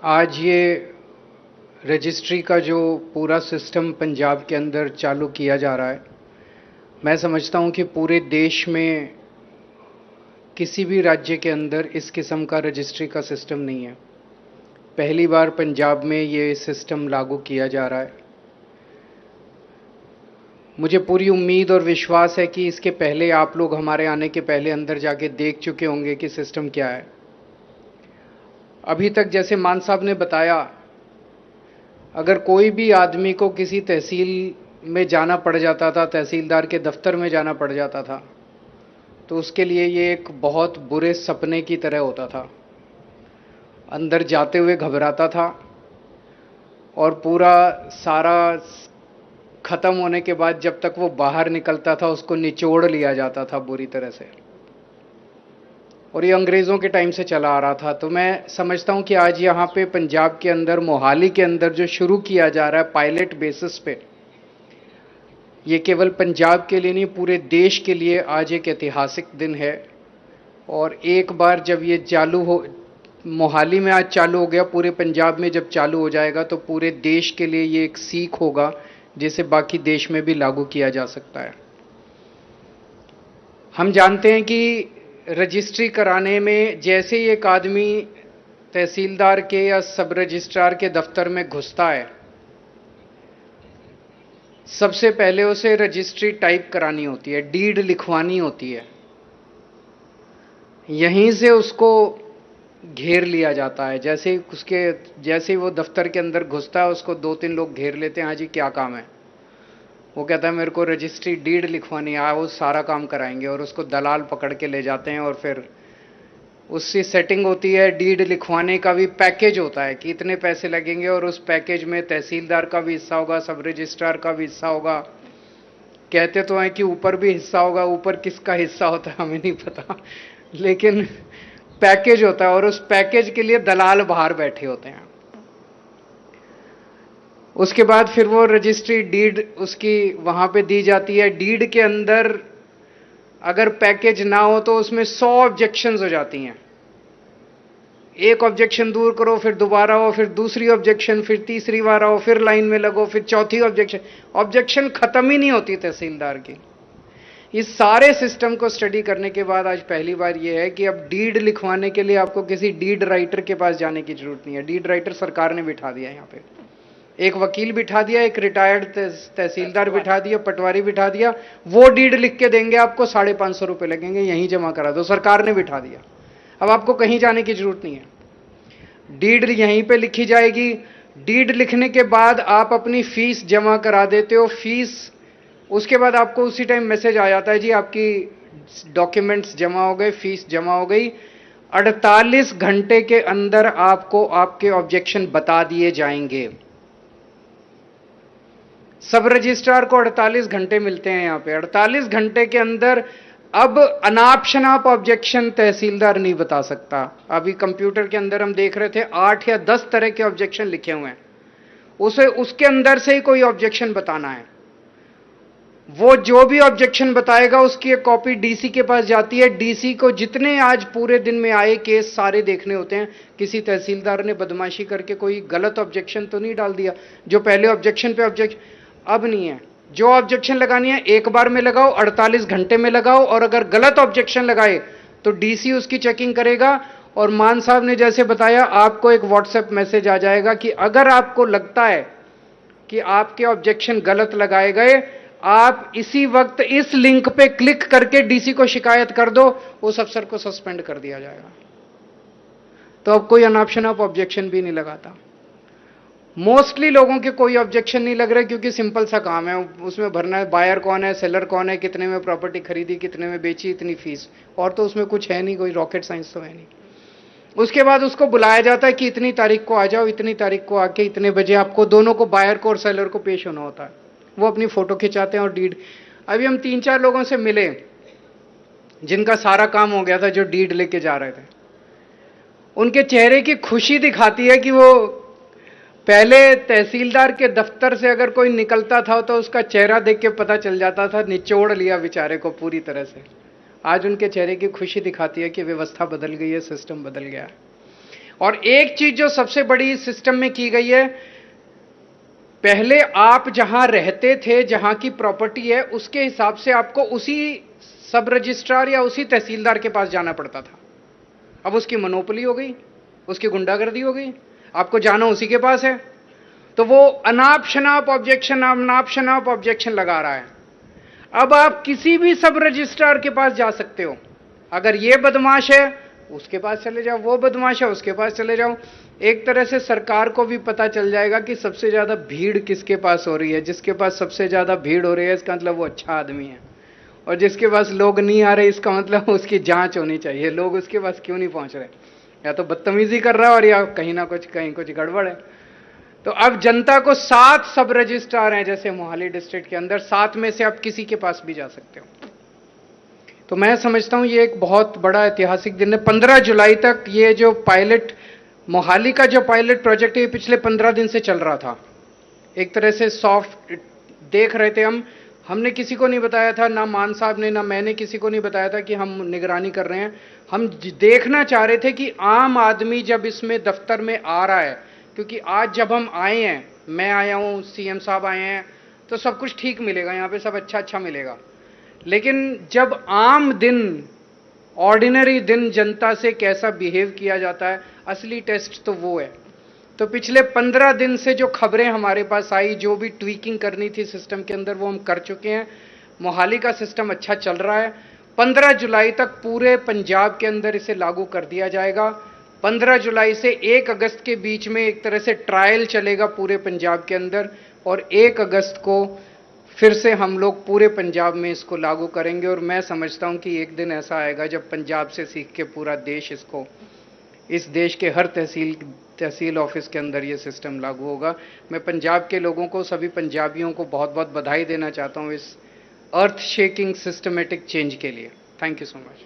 आज ये रजिस्ट्री का जो पूरा सिस्टम पंजाब के अंदर चालू किया जा रहा है, मैं समझता हूँ कि पूरे देश में किसी भी राज्य के अंदर इस किस्म का रजिस्ट्री का सिस्टम नहीं है। पहली बार पंजाब में ये सिस्टम लागू किया जा रहा है। मुझे पूरी उम्मीद और विश्वास है कि इसके पहले आप लोग हमारे आने के पहले अंदर जाके देख चुके होंगे कि सिस्टम क्या है। अभी तक जैसे मान साहब ने बताया, अगर कोई भी आदमी को किसी तहसील में जाना पड़ जाता था, तहसीलदार के दफ्तर में जाना पड़ जाता था, तो उसके लिए ये एक बहुत बुरे सपने की तरह होता था। अंदर जाते हुए घबराता था और पूरा सारा खत्म होने के बाद जब तक वो बाहर निकलता था उसको निचोड़ लिया जाता था बुरी तरह से। और ये अंग्रेज़ों के टाइम से चला आ रहा था। तो मैं समझता हूँ कि आज यहाँ पे पंजाब के अंदर, मोहाली के अंदर जो शुरू किया जा रहा है पायलट बेसिस पे, ये केवल पंजाब के लिए नहीं, पूरे देश के लिए आज एक ऐतिहासिक दिन है। और एक बार जब ये चालू हो, मोहाली में आज चालू हो गया, पूरे पंजाब में जब चालू हो जाएगा तो पूरे देश के लिए ये एक सीख होगा जिसे बाकी देश में भी लागू किया जा सकता है। हम जानते हैं कि रजिस्ट्री कराने में जैसे ही एक आदमी तहसीलदार के या सब रजिस्ट्रार के दफ्तर में घुसता है, सबसे पहले उसे रजिस्ट्री टाइप करानी होती है, डीड लिखवानी होती है। यहीं से उसको घेर लिया जाता है। जैसे ही वो दफ्तर के अंदर घुसता है, उसको 2-3 लोग घेर लेते हैं। हाँ जी, क्या काम है? वो कहता है मेरे को रजिस्ट्री डीड लिखवानी है, वो सारा काम कराएंगे। और उसको दलाल पकड़ के ले जाते हैं और फिर उसकी सेटिंग होती है। डीड लिखवाने का भी पैकेज होता है कि इतने पैसे लगेंगे, और उस पैकेज में तहसीलदार का भी हिस्सा होगा, सब रजिस्ट्रार का भी हिस्सा होगा। कहते तो हैं कि ऊपर भी हिस्सा होगा, ऊपर किसका हिस्सा होता है हमें नहीं पता, लेकिन पैकेज होता है और उस पैकेज के लिए दलाल बाहर बैठे होते हैं। उसके बाद फिर वो रजिस्ट्री डीड उसकी वहां पे दी जाती है। डीड के अंदर अगर पैकेज ना हो तो उसमें 100 ऑब्जेक्शंस हो जाती हैं। एक ऑब्जेक्शन दूर करो, फिर दोबारा हो, फिर दूसरी ऑब्जेक्शन, फिर तीसरी बार आओ, फिर लाइन में लगो, फिर चौथी ऑब्जेक्शन। ऑब्जेक्शन खत्म ही नहीं होती तहसीलदार की। इस सारे सिस्टम को स्टडी करने के बाद आज पहली बार यह है कि अब डीड लिखवाने के लिए आपको किसी डीड राइटर के पास जाने की जरूरत नहीं है। डीड राइटर सरकार ने बिठा दिया यहाँ पे। एक वकील बिठा दिया, एक रिटायर्ड तहसीलदार बिठा दिया, पटवारी बिठा दिया। वो डीड लिख के देंगे आपको, 550 रुपए लगेंगे, यहीं जमा करा दो। सरकार ने बिठा दिया, अब आपको कहीं जाने की जरूरत नहीं है। डीड यहीं पे लिखी जाएगी। डीड लिखने के बाद आप अपनी फीस जमा करा देते हो। फीस, उसके बाद आपको उसी टाइम मैसेज आ जाता है, जी आपकी डॉक्यूमेंट्स जमा हो गए, फीस जमा हो गई। 48 घंटे के अंदर आपको आपके ऑब्जेक्शन बता दिए जाएंगे। सब रजिस्ट्रार को 48 घंटे मिलते हैं यहाँ पे। 48 घंटे के अंदर अब अनाप शनाप ऑब्जेक्शन तहसीलदार नहीं बता सकता। अभी कंप्यूटर के अंदर हम देख रहे थे 8 या 10 तरह के ऑब्जेक्शन लिखे हुए हैं। उसे उसके अंदर से ही कोई ऑब्जेक्शन बताना है। वो जो भी ऑब्जेक्शन बताएगा उसकी एक कॉपी डीसी के पास जाती है। डीसी को जितने आज पूरे दिन में आए केस सारे देखने होते हैं। किसी तहसीलदार ने बदमाशी करके कोई गलत ऑब्जेक्शन तो नहीं डाल दिया, जो पहले ऑब्जेक्शन पे ऑब्जेक्शन, अब नहीं है। जो ऑब्जेक्शन लगानी है एक बार में लगाओ, 48 घंटे में लगाओ। और अगर गलत ऑब्जेक्शन लगाए तो डीसी उसकी चेकिंग करेगा। और मान साहब ने जैसे बताया, आपको एक व्हाट्सएप मैसेज आ जाएगा कि अगर आपको लगता है कि आपके ऑब्जेक्शन गलत लगाए गए, आप इसी वक्त इस लिंक पे क्लिक करके डीसी को शिकायत कर दो, उस अफसर को सस्पेंड कर दिया जाएगा। तो अब कोई अनाप शनाप ऑब्जेक्शन भी नहीं लगाता। मोस्टली लोगों के कोई ऑब्जेक्शन नहीं लग रहे, क्योंकि सिंपल सा काम है। उसमें भरना है बायर कौन है, सेलर कौन है, कितने में प्रॉपर्टी खरीदी, कितने में बेची, इतनी फीस, और तो उसमें कुछ है नहीं, कोई रॉकेट साइंस तो है नहीं। उसके बाद उसको बुलाया जाता है कि इतनी तारीख को आ जाओ, इतनी तारीख को आके इतने बजे आपको दोनों को, बायर को और सेलर को पेश होना होता है। वो अपनी फोटो खिंचाते हैं और डीड। अभी हम 3-4 लोगों से मिले जिनका सारा काम हो गया था, जो डीड लेके जा रहे थे। उनके चेहरे की खुशी दिखाती है कि वो पहले तहसीलदार के दफ्तर से अगर कोई निकलता था तो उसका चेहरा देख के पता चल जाता था, निचोड़ लिया बेचारे को पूरी तरह से। आज उनके चेहरे की खुशी दिखाती है कि व्यवस्था बदल गई है, सिस्टम बदल गया है। और एक चीज जो सबसे बड़ी सिस्टम में की गई है, पहले आप जहां रहते थे, जहां की प्रॉपर्टी है, उसके हिसाब से आपको उसी सब रजिस्ट्रार या उसी तहसीलदार के पास जाना पड़ता था। अब उसकी मोनोपोली हो गई, उसकी गुंडागर्दी हो गई, आपको जाना उसी के पास है। तो वो अनाप शनाप ऑब्जेक्शन लगा रहा है। अब आप किसी भी सब रजिस्ट्रार के पास जा सकते हो। अगर ये बदमाश है उसके पास चले जाओ, वो बदमाश है उसके पास चले जाओ। एक तरह से सरकार को भी पता चल जाएगा कि सबसे ज्यादा भीड़ किसके पास हो रही है। जिसके पास सबसे ज्यादा भीड़ हो रही है इसका मतलब वो अच्छा आदमी है, और जिसके पास लोग नहीं आ रहे इसका मतलब उसकी जांच होनी चाहिए, लोग उसके पास क्यों नहीं पहुंच रहे, या तो बदतमीजी कर रहा है और या कहीं कुछ गड़बड़ है। तो अब जनता को 7 सब रजिस्ट्रार हैं जैसे मोहाली डिस्ट्रिक्ट के अंदर, 7 में से आप किसी के पास भी जा सकते हो। तो मैं समझता हूं ये एक बहुत बड़ा ऐतिहासिक दिन है। 15 जुलाई तक ये जो पायलट मोहाली का जो पायलट प्रोजेक्ट है, ये पिछले 15 दिन से चल रहा था। एक तरह से सॉफ्ट देख रहे थे हमने किसी को नहीं बताया था, ना मान साहब ने ना मैंने किसी को नहीं बताया था कि हम निगरानी कर रहे हैं। हम देखना चाह रहे थे कि आम आदमी जब इसमें दफ्तर में आ रहा है, क्योंकि आज जब हम आए हैं, मैं आया हूं, सीएम साहब आए हैं, तो सब कुछ ठीक मिलेगा, यहां पे सब अच्छा मिलेगा। लेकिन जब आम दिन, ऑर्डिनरी दिन जनता से कैसा बिहेव किया जाता है, असली टेस्ट तो वो है। तो पिछले 15 दिन से जो खबरें हमारे पास आई, जो भी ट्वीकिंग करनी थी सिस्टम के अंदर, वो हम कर चुके हैं। मोहाली का सिस्टम अच्छा चल रहा है। 15 जुलाई तक पूरे पंजाब के अंदर इसे लागू कर दिया जाएगा। 15 जुलाई से 1 अगस्त के बीच में एक तरह से ट्रायल चलेगा पूरे पंजाब के अंदर, और 1 अगस्त को फिर से हम लोग पूरे पंजाब में इसको लागू करेंगे। और मैं समझता हूं कि एक दिन ऐसा आएगा जब पंजाब से सीख के पूरा देश इसको, इस देश के हर तहसील ऑफिस के अंदर ये सिस्टम लागू होगा। मैं पंजाब के लोगों को, सभी पंजाबियों को बहुत बहुत बधाई देना चाहता हूं इस अर्थ शेकिंग सिस्टमेटिक चेंज के लिए। Thank you so much.